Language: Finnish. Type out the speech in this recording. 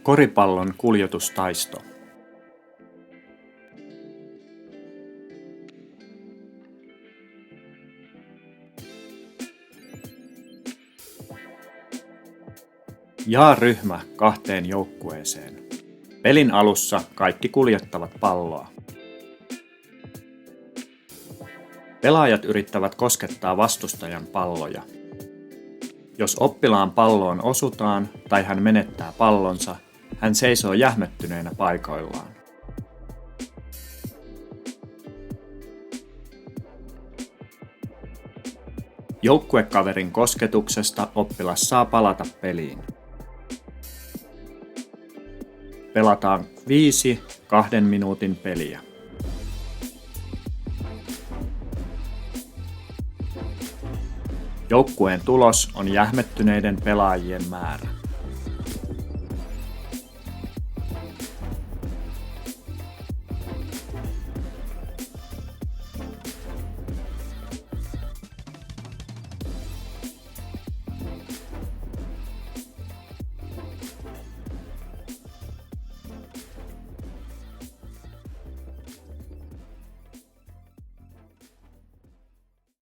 Koripallon kuljetustaisto. Jaa ryhmä 2 joukkueeseen. Pelin alussa kaikki kuljettavat palloa. Pelaajat yrittävät koskettaa vastustajan palloja. Jos oppilaan palloon osutaan tai hän menettää pallonsa, hän seisoo jähmettyneenä paikoillaan. Joukkuekaverin kosketuksesta oppilas saa palata peliin. Pelataan 5 2 minuutin peliä. Joukkueen tulos on jähmettyneiden pelaajien määrä.